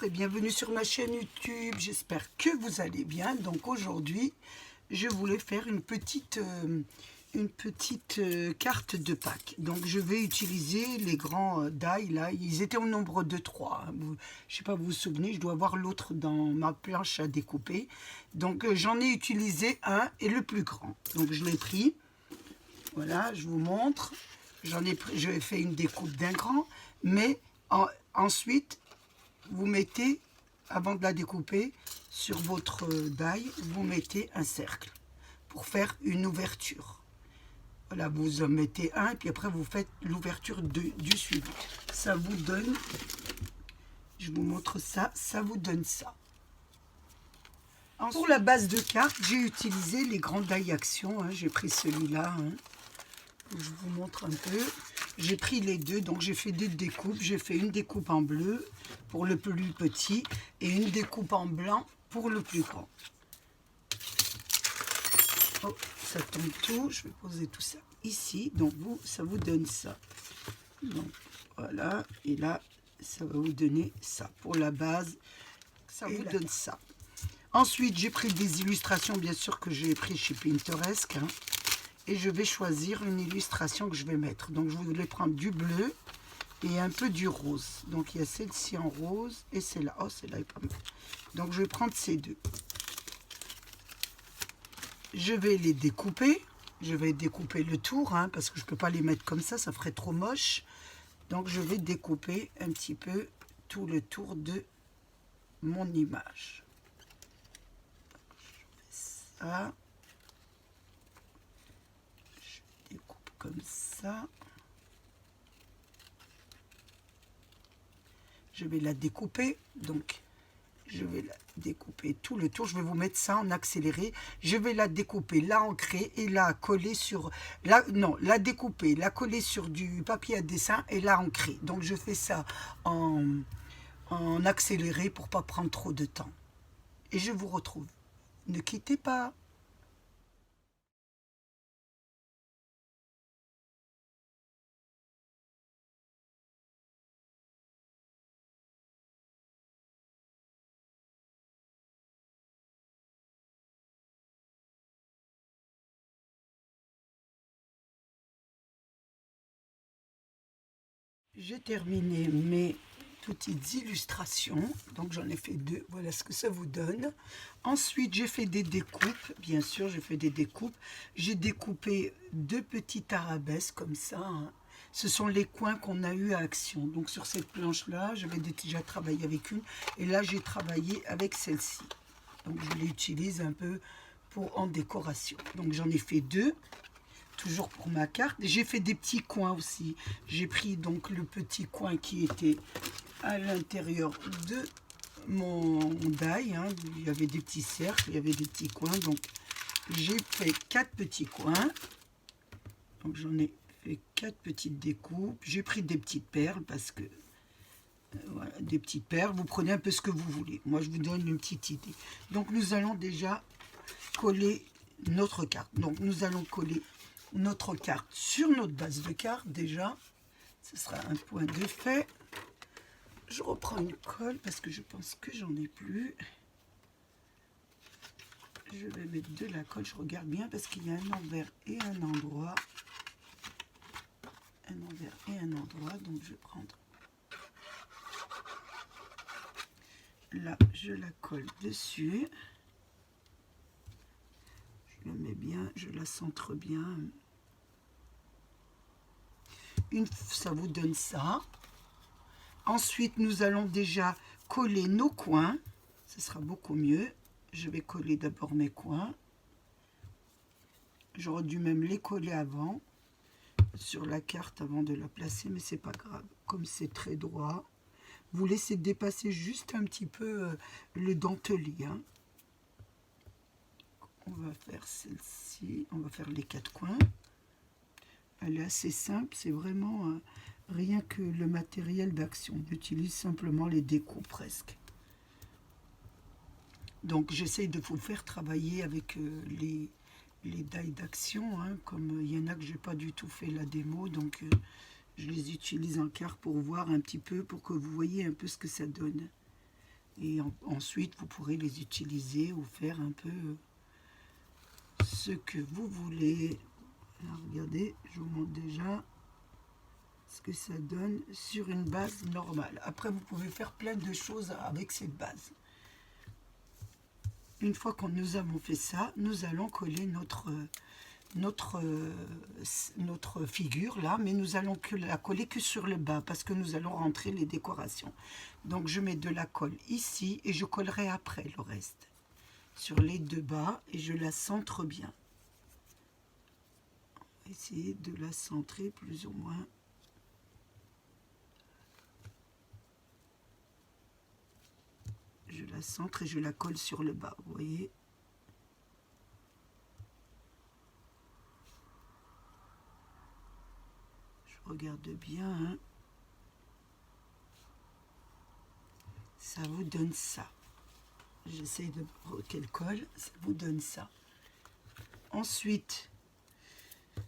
et bienvenue sur ma chaîne YouTube. J'espère que vous allez bien. Donc aujourd'hui, je voulais faire une petite carte de Pâques. Donc je vais utiliser les grands die là. Ils étaient au nombre de 3. Je ne sais pas, vous vous souvenez, je dois avoir l'autre dans ma planche à découper. Donc j'en ai utilisé un et le plus grand. Donc je l'ai pris. Voilà, je vous montre. J'ai fait une découpe d'un grand, mais ensuite, vous mettez, avant de la découper, sur votre die, vous mettez un cercle pour faire une ouverture. Voilà, vous en mettez un, et puis après, vous faites l'ouverture du suivant. Ça vous donne, je vous montre ça, ça vous donne ça. Ensuite, pour la base de carte, j'ai utilisé les grands die action, hein, j'ai pris celui-là, hein. Je vous montre un peu. J'ai pris les deux, donc j'ai fait deux découpes. J'ai fait une découpe en bleu pour le plus petit et une découpe en blanc pour le plus grand. Oh, ça tombe tout. Je vais poser tout ça ici. Donc ça vous donne ça. Donc voilà. Et là, ça va vous donner ça. Pour la base, ça vous donne ça. Ensuite, j'ai pris des illustrations, bien sûr, que j'ai pris chez Pinterest, hein. Et je vais choisir une illustration que je vais mettre. Donc je voulais prendre du bleu et un peu du rose. Donc il y a celle-ci en rose et celle-là. Oh, celle-là est pas mal. Donc je vais prendre ces deux. Je vais les découper. Je vais découper le tour, hein, parce que je ne peux pas les mettre comme ça ferait trop moche. Donc je vais découper un petit peu tout le tour de mon image. Je fais ça. Comme ça, je vais la découper, donc je vais la découper tout le tour. Je vais vous mettre ça en accéléré. Je vais la découper, la ancrer et la coller sur la découper, la coller sur du papier à dessin et la ancrer. Donc je fais ça en accéléré pour pas prendre trop de temps. Et je vous retrouve. Ne quittez pas. J'ai terminé mes petites illustrations, donc j'en ai fait deux, voilà ce que ça vous donne. Ensuite, j'ai fait des découpes, bien sûr, j'ai fait des découpes. J'ai découpé deux petites arabesques comme ça, hein. Ce sont les coins qu'on a eu à Action. Donc sur cette planche-là, j'avais déjà travaillé avec une, et là j'ai travaillé avec celle-ci. Donc je l'utilise un peu en décoration. Donc j'en ai fait deux. Toujours pour ma carte. J'ai fait des petits coins aussi. J'ai pris donc le petit coin qui était à l'intérieur de mon die, hein. Il y avait des petits cercles, il y avait des petits coins. Donc j'ai fait 4 petits coins. Donc j'en ai fait 4 petites découpes. J'ai pris des petites perles parce que voilà, des petites perles. Vous prenez un peu ce que vous voulez. Moi je vous donne une petite idée. Donc nous allons déjà coller notre carte. Donc nous allons coller notre carte sur notre base de carte. Déjà ce sera un point de fait. Je reprends une colle parce que je pense que j'en ai plus. Je vais mettre de la colle, je regarde bien parce qu'il y a un envers et un endroit, donc je vais prendre là, je la colle dessus, je la mets bien, je la centre bien. Ça vous donne ça. Ensuite, nous allons déjà coller nos coins. Ce sera beaucoup mieux. Je vais coller d'abord mes coins. J'aurais dû même les coller avant, sur la carte avant de la placer, mais c'est pas grave. Comme c'est très droit, vous laissez dépasser juste un petit peu le dentelé, hein. On va faire celle-ci. On va faire les 4 coins. Elle est assez simple, c'est vraiment rien que le matériel d'Action. On utilise simplement les découpes presque. Donc j'essaye de vous faire travailler avec les die d'Action, hein, comme il y en a que j'ai pas du tout fait la démo, donc je les utilise en carte pour voir un petit peu, pour que vous voyez un peu ce que ça donne. Et ensuite, vous pourrez les utiliser ou faire un peu ce que vous voulez. Alors, regardez, je vous montre déjà ce que ça donne sur une base normale. Après, vous pouvez faire plein de choses avec cette base. Une fois que nous avons fait ça, nous allons coller notre figure là, mais nous allons la coller que sur le bas parce que nous allons rentrer les décorations. Donc je mets de la colle ici et je collerai après le reste sur les deux bas et je la centre bien. On va essayer de la centrer plus ou moins. Je la centre et je la colle sur le bas, vous voyez. Je regarde bien, hein. Ça vous donne ça. J'essaye de qu'elle colle, ça vous donne ça. Ensuite,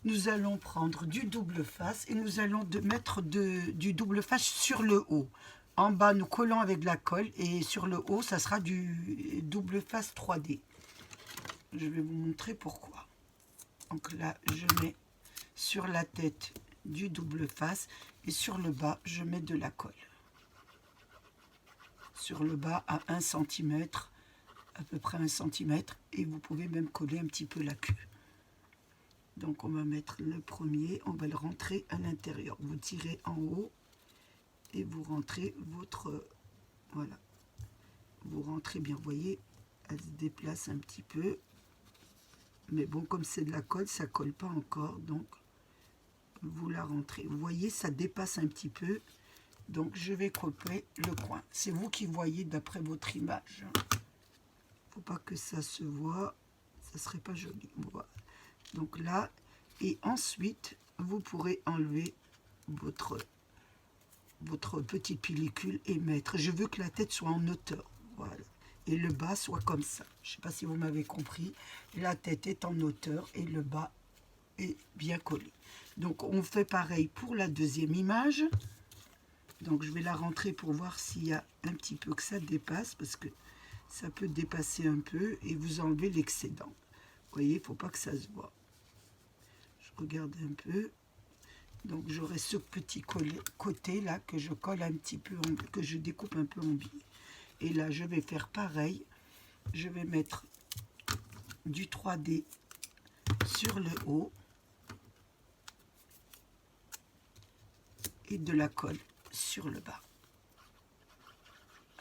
nous allons prendre du double face et nous allons mettre du double face sur le haut. En bas, nous collons avec de la colle et sur le haut, ça sera du double face 3D. Je vais vous montrer pourquoi. Donc là, je mets sur la tête du double face et sur le bas, je mets de la colle. Sur le bas à 1 cm, à peu près 1 cm, et vous pouvez même coller un petit peu la queue. Donc on va mettre le premier, on va le rentrer à l'intérieur. Vous tirez en haut et vous rentrez votre... Voilà. Vous rentrez bien, vous voyez, elle se déplace un petit peu. Mais bon, comme c'est de la colle, ça ne colle pas encore, donc vous la rentrez. Vous voyez, ça dépasse un petit peu. Donc je vais couper le coin. C'est vous qui voyez d'après votre image. Faut pas que ça se voit, ça serait pas joli. Voilà. Donc là, et ensuite, vous pourrez enlever votre petite pellicule et mettre. Je veux que la tête soit en hauteur. Voilà. Et le bas soit comme ça. Je ne sais pas si vous m'avez compris. La tête est en hauteur et le bas est bien collé. Donc on fait pareil pour la deuxième image. Donc je vais la rentrer pour voir s'il y a un petit peu que ça dépasse, parce que ça peut dépasser un peu, et vous enlevez l'excédent. Vous voyez, il ne faut pas que ça se voit. Je regarde un peu. Donc j'aurai ce petit côté là que je colle un petit peu, que je découpe un peu en billes. Et là je vais faire pareil. Je vais mettre du 3D sur le haut et de la colle sur le bas.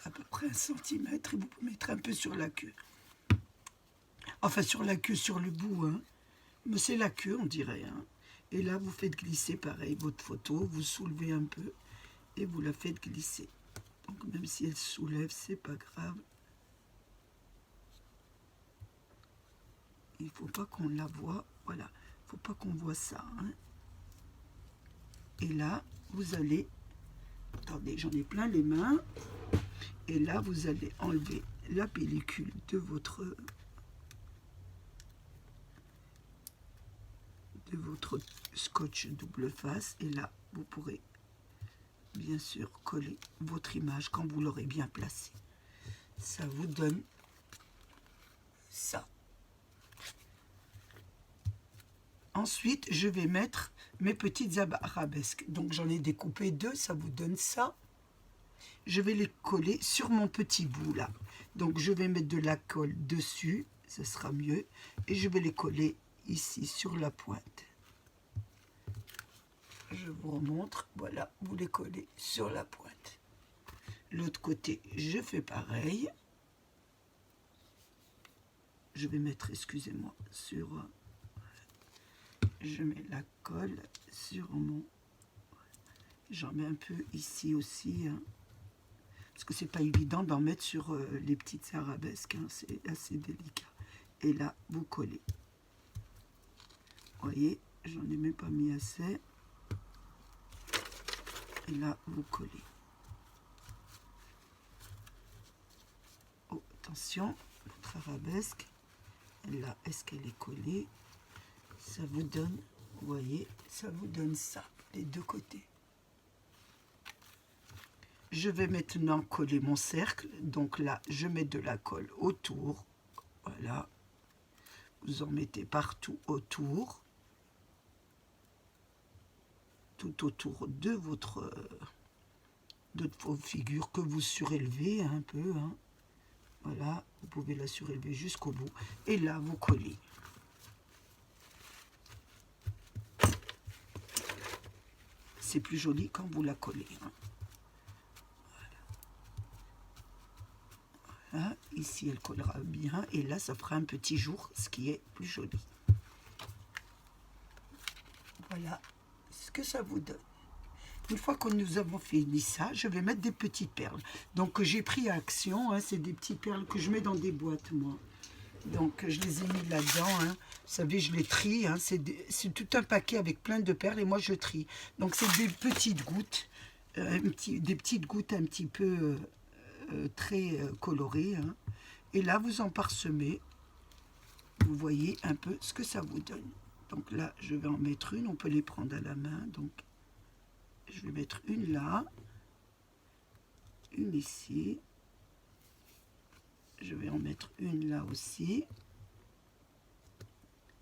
À peu près 1 cm, et vous pouvez mettre un peu sur la queue. Enfin sur la queue, sur le bout, hein. Mais c'est la queue on dirait, hein. Et là vous faites glisser pareil votre photo, vous soulevez un peu et vous la faites glisser. Donc même si elle soulève, c'est pas grave. Il faut pas qu'on la voie, voilà, faut pas qu'on voit ça, hein. Et là vous allez, attendez, j'en ai plein les mains. Et là, vous allez enlever la pellicule de votre scotch double face. Et là, vous pourrez bien sûr coller votre image quand vous l'aurez bien placée. Ça vous donne ça. Ensuite, je vais mettre mes petites arabesques. Donc, j'en ai découpé 2, ça vous donne ça. Je vais les coller sur mon petit bout là. Donc je vais mettre de la colle dessus, ce sera mieux. Et je vais les coller ici sur la pointe. Je vous remontre, voilà, vous les collez sur la pointe. L'autre côté, je fais pareil. Je vais mettre, excusez-moi, sur... Je mets la colle sur mon... J'en mets un peu ici aussi, hein. Parce que c'est pas évident d'en mettre sur les petites arabesques, hein, c'est assez délicat. Et là, vous collez. Vous voyez, j'en ai même pas mis assez. Et là, vous collez. Oh, attention, votre arabesque. Et là, est-ce qu'elle est collée? Ça vous donne, vous voyez, ça vous donne ça, les deux côtés. je vais maintenant coller mon cercle. Donc là, je mets de la colle autour. Voilà. Vous en mettez partout autour. Tout autour de vos figures que vous surélevez un peu. Hein. Voilà, vous pouvez la surélever jusqu'au bout. Et là, vous collez. C'est plus joli quand vous la collez. Hein. Voilà. Ici, elle collera bien. Et là, ça fera un petit jour, ce qui est plus joli. Voilà ce que ça vous donne. Une fois que nous avons fini ça, je vais mettre des petites perles. Donc, j'ai pris Action. Hein, c'est des petites perles que je mets dans des boîtes, moi. Donc, je les ai mis là-dedans. Hein. Vous savez, je les trie. Hein. C'est tout un paquet avec plein de perles et moi, je trie. Donc, c'est des petites gouttes. Des petites gouttes un petit peu très colorées. Hein. Et là, vous en parsemez. Vous voyez un peu ce que ça vous donne. Donc là, je vais en mettre une. On peut les prendre à la main. Donc, je vais mettre une là. Une ici. Je vais en mettre une là aussi.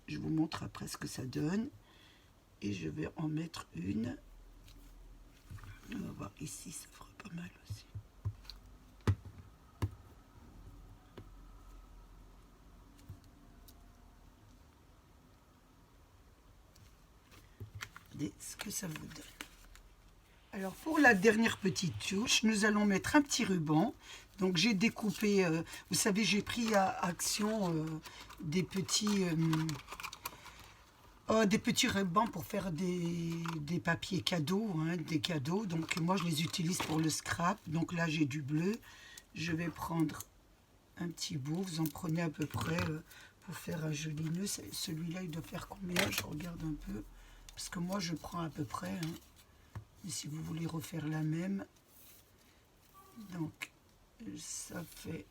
Je vous montre après ce que ça donne. Et je vais en mettre une. On va voir ici, ça fera pas mal aussi. Regardez ce que ça vous donne. Alors pour la dernière petite touche, nous allons mettre un petit ruban. Donc j'ai découpé, vous savez, j'ai pris à Action des petits rubans pour faire des papiers cadeaux, hein, des cadeaux. Donc moi je les utilise pour le scrap. Donc là j'ai du bleu. Je vais prendre un petit bout. Vous en prenez à peu près pour faire un joli nœud. Celui-là il doit faire combien? Je regarde un peu. Parce que moi je prends à peu près. Hein. Et si vous voulez refaire la même, donc ça fait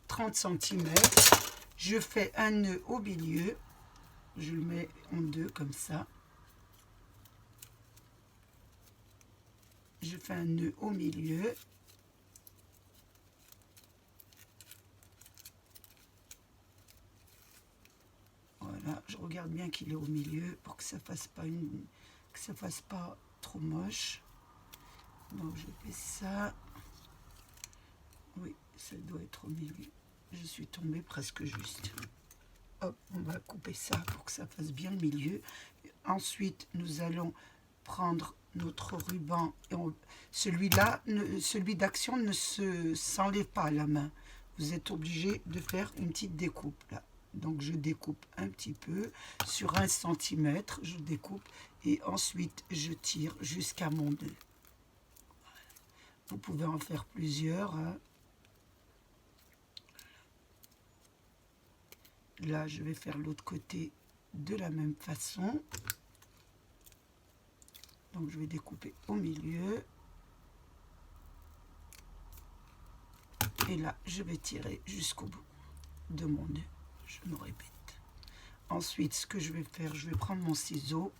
30 cm. Je fais un nœud au milieu. Je le mets en deux comme ça. Je fais un nœud au milieu. Voilà, je regarde bien qu'il est au milieu pour que ça fasse pas fasse pas trop moche. Donc je fais ça. Oui, ça doit être au milieu. Je suis tombée presque juste. Hop, on va couper ça pour que ça fasse bien le milieu. Ensuite, nous allons prendre notre ruban. Celui-là, celui d'Action ne s'enlève pas à la main. Vous êtes obligé de faire une petite découpe là. Donc je découpe un petit peu sur 1 cm, je découpe et ensuite je tire jusqu'à mon nœud. Vous pouvez en faire plusieurs. Hein. Là, je vais faire l'autre côté de la même façon. Donc, je vais découper au milieu. Et là, je vais tirer jusqu'au bout de mon nœud. Je me répète. Ensuite, ce que je vais faire, je vais prendre mon ciseau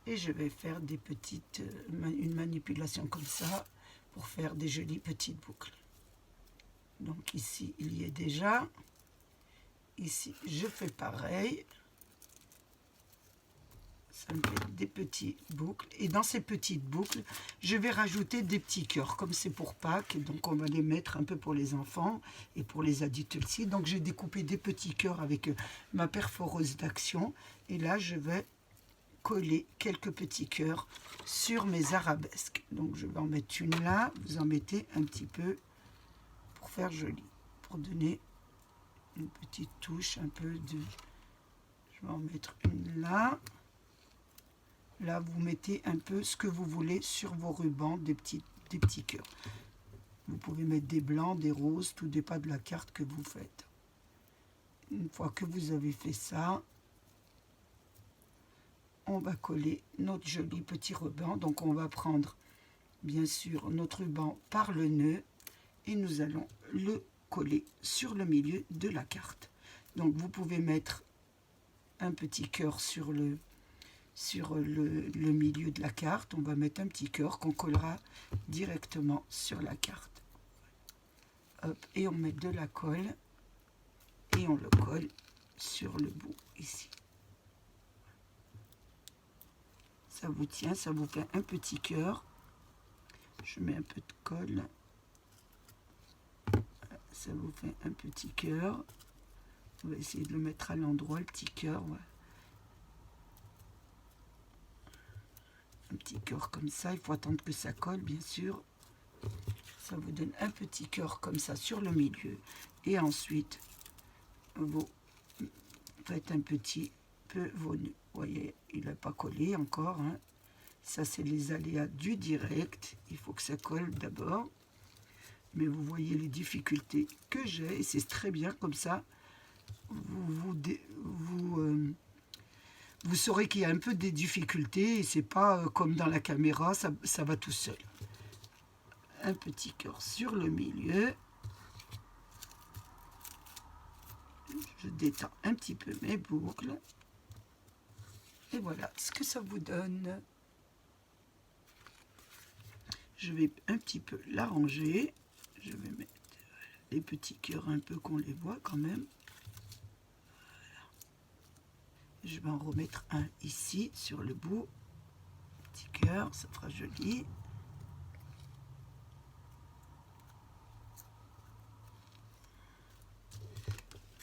et je vais faire une manipulation comme ça pour faire des jolies petites boucles. Donc ici, il y est déjà. Ici, je fais pareil. Ça me fait des petites boucles. Et dans ces petites boucles, je vais rajouter des petits cœurs. Comme c'est pour Pâques, donc on va les mettre un peu pour les enfants et pour les adultes aussi. Donc j'ai découpé des petits cœurs avec ma perforeuse d'Action. Et là, je vais coller quelques petits cœurs sur mes arabesques. Donc je vais en mettre une là. Vous en mettez un petit peu pour faire joli. Pour donner une petite touche, un peu de... Je vais en mettre une là. Là, vous mettez un peu ce que vous voulez sur vos rubans, des petits cœurs. Vous pouvez mettre des blancs, des roses, tout dépend de la carte que vous faites. Une fois que vous avez fait ça, on va coller notre joli petit ruban. Donc, on va prendre, bien sûr, notre ruban par le nœud et nous allons le coller sur le milieu de la carte. Donc, vous pouvez mettre un petit cœur sur sur le milieu de la carte. On va mettre un petit cœur qu'on collera directement sur la carte. Hop, et on met de la colle et on le colle sur le bout ici. Ça vous tient, ça vous fait un petit cœur. Je mets un peu de colle. Ça vous fait un petit cœur. On va essayer de le mettre à l'endroit, le petit cœur. Ouais. Un petit cœur comme ça. Il faut attendre que ça colle, bien sûr. Ça vous donne un petit cœur comme ça sur le milieu. Et ensuite, vous faites un petit peu vos nœuds. Vous voyez, il n'a pas collé encore. Hein. Ça, c'est les aléas du direct. Il faut que ça colle d'abord. Mais vous voyez les difficultés que j'ai. Et c'est très bien comme ça. Vous saurez qu'il y a un peu des difficultés. Et c'est pas comme dans la caméra, ça va tout seul. Un petit cœur sur le milieu. Je détends un petit peu mes boucles. Et voilà ce que ça vous donne. Je vais un petit peu l'arranger. Je vais mettre les petits cœurs un peu qu'on les voit quand même. Voilà. Je vais en remettre un ici sur le bout. Petit cœur, ça fera joli.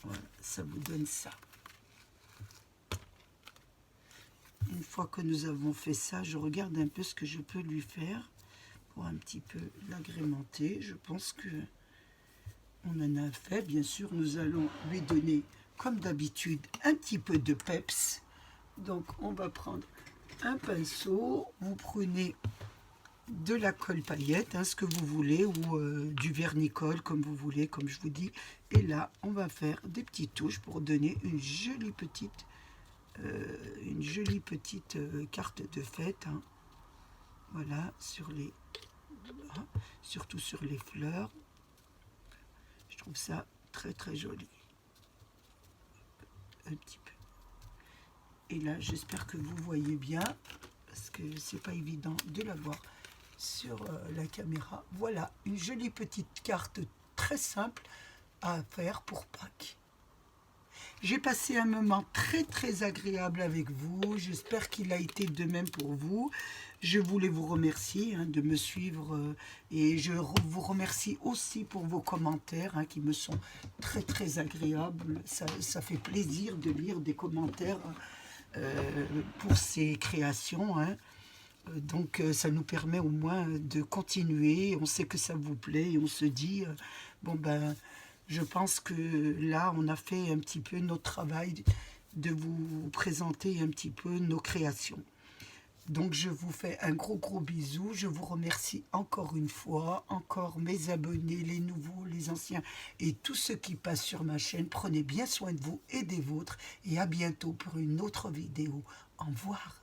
Voilà, ça vous donne ça. Une fois que nous avons fait ça, je regarde un peu ce que je peux lui faire pour un petit peu l'agrémenter. Je pense que on en a fait. Bien sûr, nous allons lui donner, comme d'habitude, un petit peu de peps. Donc, on va prendre un pinceau. Vous prenez de la colle paillette, hein, ce que vous voulez, ou du vernis-colle, comme vous voulez, comme je vous dis. Et là, on va faire des petites touches pour donner une jolie petite carte de fête. Hein. Voilà, surtout sur les fleurs. Je trouve ça très très joli. Un petit peu. Et là, j'espère que vous voyez bien, parce que c'est pas évident de la voir sur la caméra. Voilà, une jolie petite carte très simple à faire pour Pâques. J'ai passé un moment très très agréable avec vous. J'espère qu'il a été de même pour vous. Je voulais vous remercier de me suivre et je vous remercie aussi pour vos commentaires qui me sont très très agréables. Ça fait plaisir de lire des commentaires pour ces créations. Donc ça nous permet au moins de continuer. On sait que ça vous plaît et on se dit, bon ben... Je pense que là, on a fait un petit peu notre travail de vous présenter un petit peu nos créations. Donc, je vous fais un gros bisou. Je vous remercie encore une fois, encore mes abonnés, les nouveaux, les anciens et tous ceux qui passent sur ma chaîne. Prenez bien soin de vous et des vôtres et à bientôt pour une autre vidéo. Au revoir.